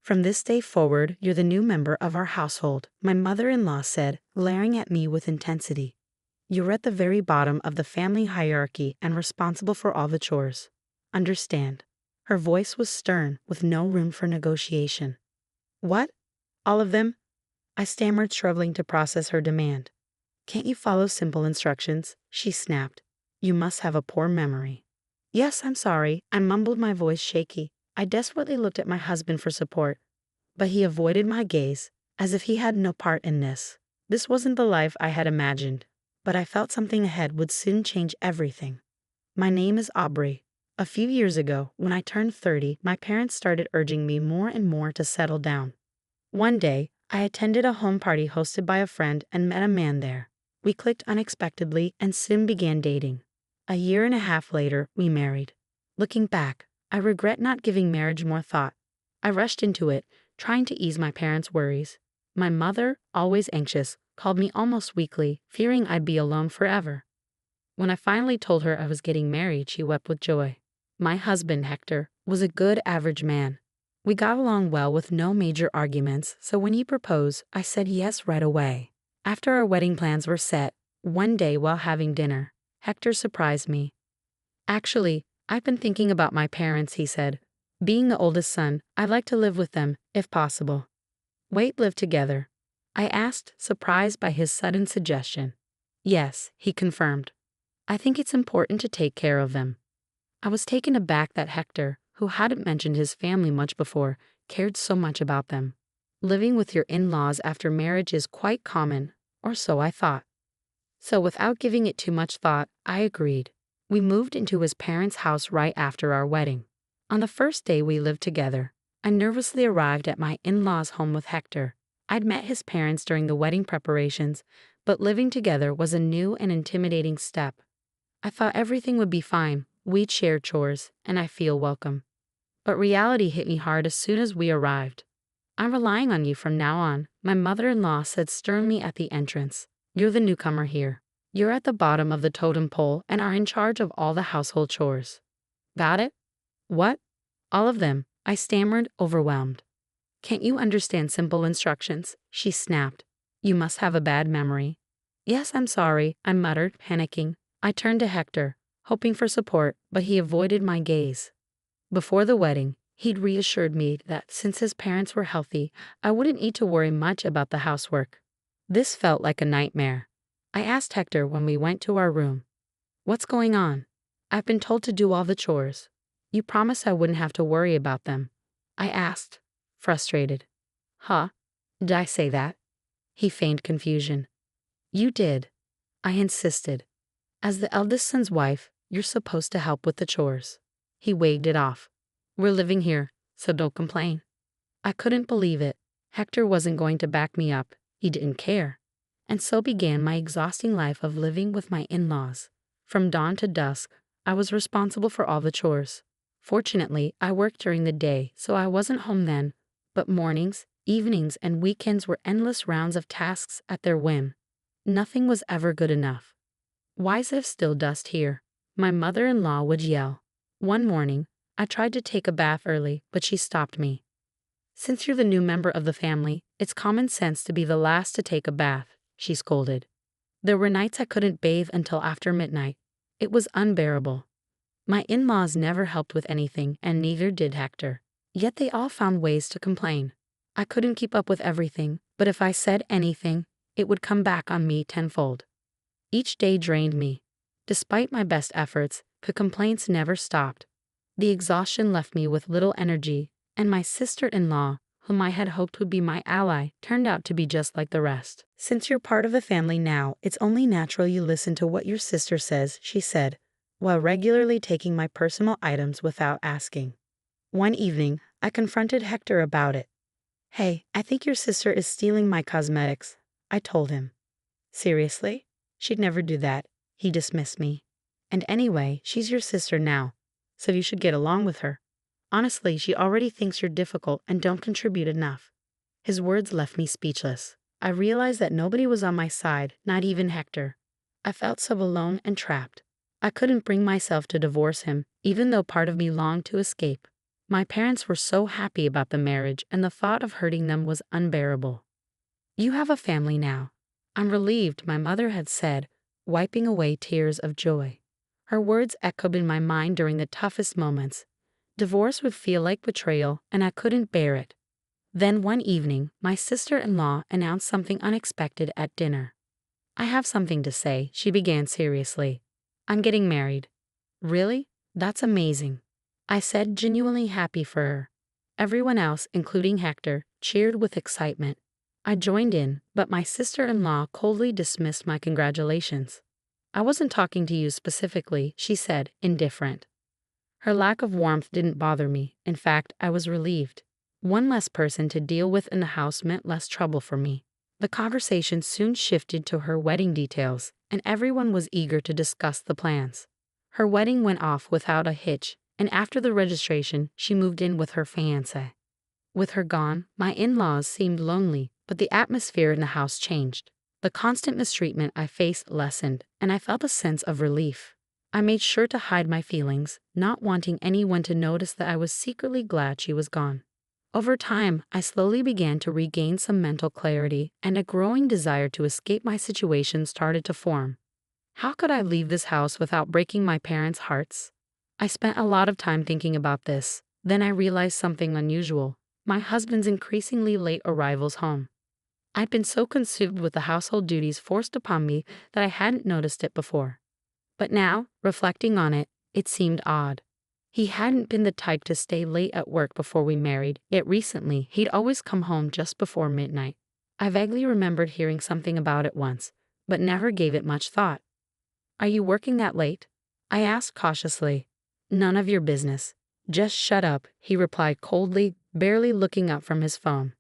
"From this day forward, you're the new member of our household," my mother-in-law said, glaring at me with intensity. "You're at the very bottom of the family hierarchy and responsible for all the chores. Understand?" Her voice was stern, with no room for negotiation. "What? All of them?" I stammered, struggling to process her demand. "Can't you follow simple instructions?" she snapped. "You must have a poor memory." "Yes, I'm sorry," I mumbled, my voice shaky. I desperately looked at my husband for support, but he avoided my gaze, as if he had no part in this. This wasn't the life I had imagined, but I felt something ahead would soon change everything. "My name is Aubrey. A few years ago, when I turned 30, my parents started urging me more and more to settle down. One day, I attended a home party hosted by a friend and met a man there. We clicked unexpectedly and soon began dating. A year and a half later, we married. Looking back, I regret not giving marriage more thought. I rushed into it, trying to ease my parents' worries. My mother, always anxious, called me almost weekly, fearing I'd be alone forever. When I finally told her I was getting married, she wept with joy. My husband, Hector, was a good average man. We got along well with no major arguments, so when he proposed, I said yes right away. After our wedding plans were set, one day while having dinner, Hector surprised me. "Actually, I've been thinking about my parents," he said. "Being the oldest son, I'd like to live with them, if possible." "Wait, live together?" I asked, surprised by his sudden suggestion. "Yes," he confirmed. "I think it's important to take care of them." I was taken aback that Hector, who hadn't mentioned his family much before, cared so much about them. Living with your in-laws after marriage is quite common, or so I thought. So without giving it too much thought, I agreed. We moved into his parents' house right after our wedding. On the first day we lived together, I nervously arrived at my in-laws' home with Hector. I'd met his parents during the wedding preparations, but living together was a new and intimidating step. I thought everything would be fine. We'd share chores, and I feel welcome. But reality hit me hard as soon as we arrived. "I'm relying on you from now on," my mother-in-law said sternly at the entrance. "You're the newcomer here. You're at the bottom of the totem pole and are in charge of all the household chores." "Got it?" "What?" "All of them," I stammered, overwhelmed. "Can't you understand simple instructions?" she snapped. "You must have a bad memory." "Yes, I'm sorry," I muttered, panicking. I turned to Hector, hoping for support, but he avoided my gaze. Before the wedding, he'd reassured me that since his parents were healthy, I wouldn't need to worry much about the housework. This felt like a nightmare. I asked Hector when we went to our room. "What's going on?" "I've been told to do all the chores." "You promised I wouldn't have to worry about them." I asked, frustrated. "Huh? Did I say that?" He feigned confusion. "You did." I insisted. "As the eldest son's wife, you're supposed to help with the chores." He waved it off. "We're living here, so don't complain." I couldn't believe it. Hector wasn't going to back me up. He didn't care. And so began my exhausting life of living with my in-laws. From dawn to dusk, I was responsible for all the chores. Fortunately, I worked during the day, so I wasn't home then, but mornings, evenings, and weekends were endless rounds of tasks at their whim. Nothing was ever good enough. "Why is there still dust here?" my mother-in-law would yell. One morning, I tried to take a bath early, but she stopped me. "Since you're the new member of the family, it's common sense to be the last to take a bath," she scolded. There were nights I couldn't bathe until after midnight. It was unbearable. My in-laws never helped with anything, and neither did Hector. Yet they all found ways to complain. I couldn't keep up with everything, but if I said anything, it would come back on me tenfold. Each day drained me. Despite my best efforts, the complaints never stopped. The exhaustion left me with little energy, and my sister-in-law, whom I had hoped would be my ally, turned out to be just like the rest. "Since you're part of the family now, it's only natural you listen to what your sister says," she said, while regularly taking my personal items without asking. One evening, I confronted Hector about it. "Hey, I think your sister is stealing my cosmetics," I told him. "Seriously? She'd never do that," he dismissed me. "And anyway, she's your sister now, so you should get along with her. Honestly, she already thinks you're difficult and don't contribute enough." His words left me speechless. I realized that nobody was on my side, not even Hector. I felt so alone and trapped. I couldn't bring myself to divorce him, even though part of me longed to escape. My parents were so happy about the marriage, and the thought of hurting them was unbearable. You have a family now. I'm relieved, my mother had said, wiping away tears of joy. Her words echoed in my mind during the toughest moments. Divorce would feel like betrayal, and I couldn't bear it. Then one evening, my sister-in-law announced something unexpected at dinner. I have something to say, she began seriously. I'm getting married. Really? That's amazing, I said, genuinely happy for her. Everyone else, including Hector, cheered with excitement. I joined in, but my sister-in-law coldly dismissed my congratulations. I wasn't talking to you specifically, she said, indifferent. Her lack of warmth didn't bother me. In fact, I was relieved. One less person to deal with in the house meant less trouble for me. The conversation soon shifted to her wedding details, and everyone was eager to discuss the plans. Her wedding went off without a hitch, and after the registration, she moved in with her fiancé. With her gone, my in-laws seemed lonely, but the atmosphere in the house changed. The constant mistreatment I faced lessened, and I felt a sense of relief. I made sure to hide my feelings, not wanting anyone to notice that I was secretly glad she was gone. Over time, I slowly began to regain some mental clarity, and a growing desire to escape my situation started to form. How could I leave this house without breaking my parents' hearts? I spent a lot of time thinking about this. Then I realized something unusual: my husband's increasingly late arrivals home. I'd been so consumed with the household duties forced upon me that I hadn't noticed it before. But now, reflecting on it, it seemed odd. He hadn't been the type to stay late at work before we married, yet recently he'd always come home just before midnight. I vaguely remembered hearing something about it once, but never gave it much thought. Are you working that late? I asked cautiously. None of your business. Just shut up, he replied coldly, barely looking up from his phone.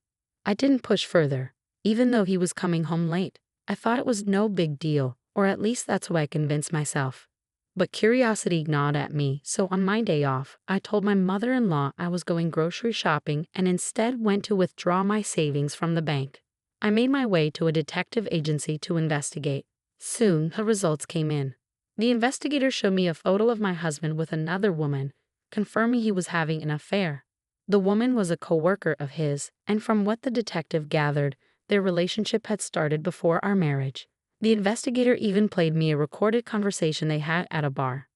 I didn't push further. Even though he was coming home late, I thought it was no big deal, or at least that's what I convinced myself. But curiosity gnawed at me, so on my day off, I told my mother-in-law I was going grocery shopping and instead went to withdraw my savings from the bank. I made my way to a detective agency to investigate. Soon, the results came in. The investigator showed me a photo of my husband with another woman, confirming he was having an affair. The woman was a co-worker of his, and from what the detective gathered, their relationship had started before our marriage. The investigator even played me a recorded conversation they had at a bar.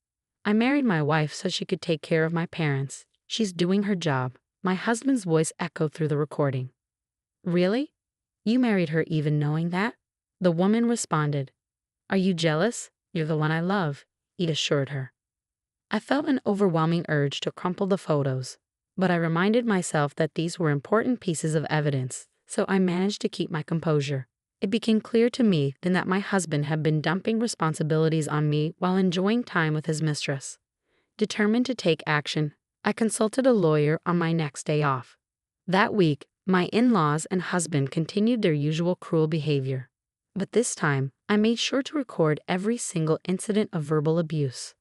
I married my wife so she could take care of my parents. She's doing her job. My husband's voice echoed through the recording. Really? You married her even knowing that? The woman responded. Are you jealous? You're the one I love, he assured her. I felt an overwhelming urge to crumple the photos, but I reminded myself that these were important pieces of evidence, so I managed to keep my composure. It became clear to me then that my husband had been dumping responsibilities on me while enjoying time with his mistress. Determined to take action, I consulted a lawyer on my next day off. That week, my in-laws and husband continued their usual cruel behavior. But this time, I made sure to record every single incident of verbal abuse.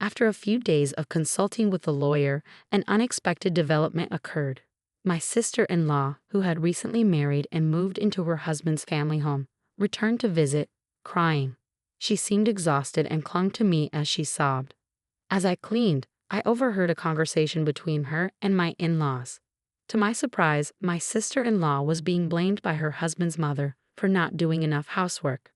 After a few days of consulting with the lawyer, an unexpected development occurred. My sister-in-law, who had recently married and moved into her husband's family home, returned to visit, crying. She seemed exhausted and clung to me as she sobbed. As I cleaned, I overheard a conversation between her and my in-laws. To my surprise, my sister-in-law was being blamed by her husband's mother for not doing enough housework.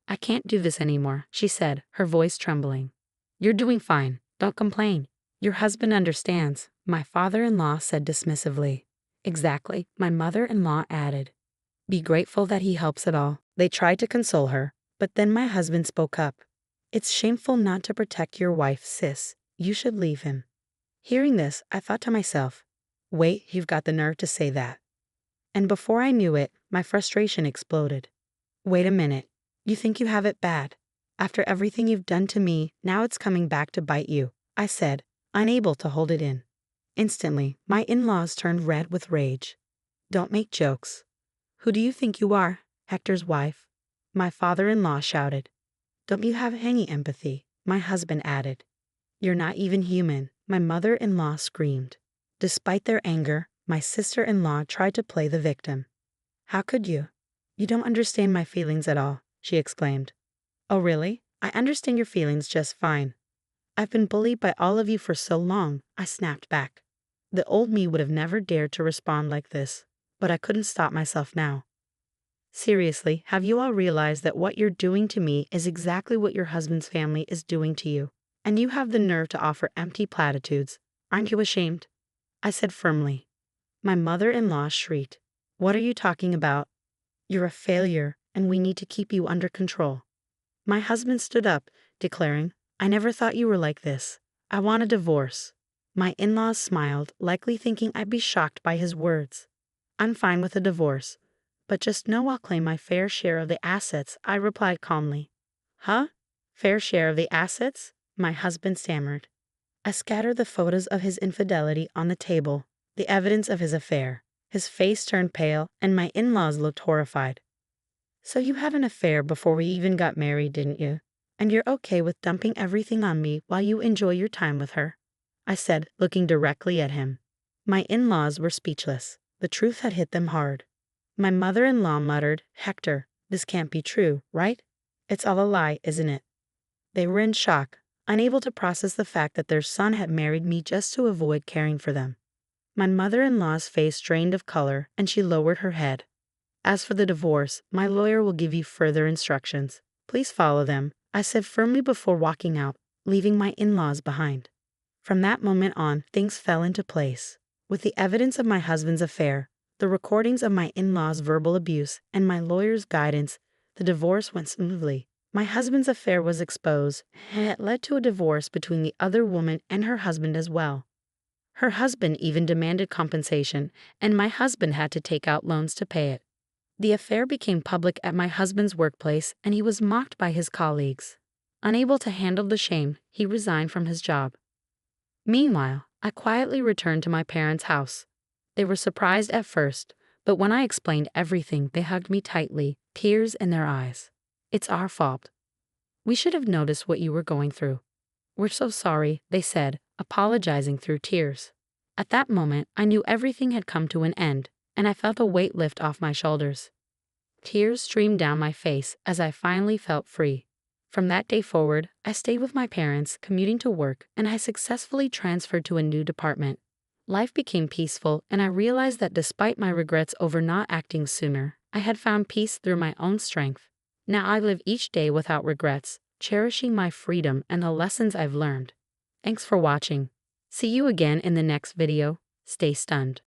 I can't do this anymore, she said, her voice trembling. You're doing fine. Don't complain. Your husband understands, my father-in-law said dismissively. Exactly, my mother-in-law added. Be grateful that he helps at all. They tried to console her, but then my husband spoke up. It's shameful not to protect your wife, sis. You should leave him. Hearing this, I thought to myself, wait, you've got the nerve to say that. And before I knew it, my frustration exploded. Wait a minute. You think you have it bad. After everything you've done to me, now it's coming back to bite you, I said, unable to hold it in. Instantly, my in-laws turned red with rage. Don't make jokes. Who do you think you are, Hector's wife? My father-in-law shouted. Don't you have any empathy? My husband added. You're not even human, my mother-in-law screamed. Despite their anger, my sister-in-law tried to play the victim. How could you? You don't understand my feelings at all, she exclaimed. Oh really? I understand your feelings just fine. I've been bullied by all of you for so long, I snapped back. The old me would have never dared to respond like this, but I couldn't stop myself now. Seriously, have you all realized that what you're doing to me is exactly what your husband's family is doing to you? And you have the nerve to offer empty platitudes. Aren't you ashamed? I said firmly. My mother-in-law shrieked. What are you talking about? You're a failure, and we need to keep you under control. My husband stood up, declaring, I never thought you were like this. I want a divorce. My in-laws smiled, likely thinking I'd be shocked by his words. I'm fine with a divorce, but just know I'll claim my fair share of the assets, I replied calmly. Huh? Fair share of the assets? My husband stammered. I scattered the photos of his infidelity on the table, the evidence of his affair. His face turned pale, and my in-laws looked horrified. So you had an affair before we even got married, didn't you? And you're okay with dumping everything on me while you enjoy your time with her? I said, looking directly at him. My in-laws were speechless. The truth had hit them hard. My mother-in-law muttered, Hector, this can't be true, right? It's all a lie, isn't it? They were in shock, unable to process the fact that their son had married me just to avoid caring for them. My mother-in-law's face drained of color, and she lowered her head. As for the divorce, my lawyer will give you further instructions. Please follow them, I said firmly before walking out, leaving my in-laws behind. From that moment on, things fell into place. With the evidence of my husband's affair, the recordings of my in-laws' verbal abuse, and my lawyer's guidance, the divorce went smoothly. My husband's affair was exposed, and it led to a divorce between the other woman and her husband as well. Her husband even demanded compensation, and my husband had to take out loans to pay it. The affair became public at my husband's workplace, and he was mocked by his colleagues. Unable to handle the shame, he resigned from his job. Meanwhile, I quietly returned to my parents' house. They were surprised at first, but when I explained everything, they hugged me tightly, tears in their eyes. It's our fault. We should have noticed what you were going through. We're so sorry, they said, apologizing through tears. At that moment, I knew everything had come to an end, and I felt a weight lift off my shoulders. Tears streamed down my face as I finally felt free. From that day forward, I stayed with my parents, commuting to work, and I successfully transferred to a new department. Life became peaceful, and I realized that despite my regrets over not acting sooner, I had found peace through my own strength. Now I live each day without regrets, cherishing my freedom and the lessons I've learned. Thanks for watching. See you again in the next video. Stay stunned.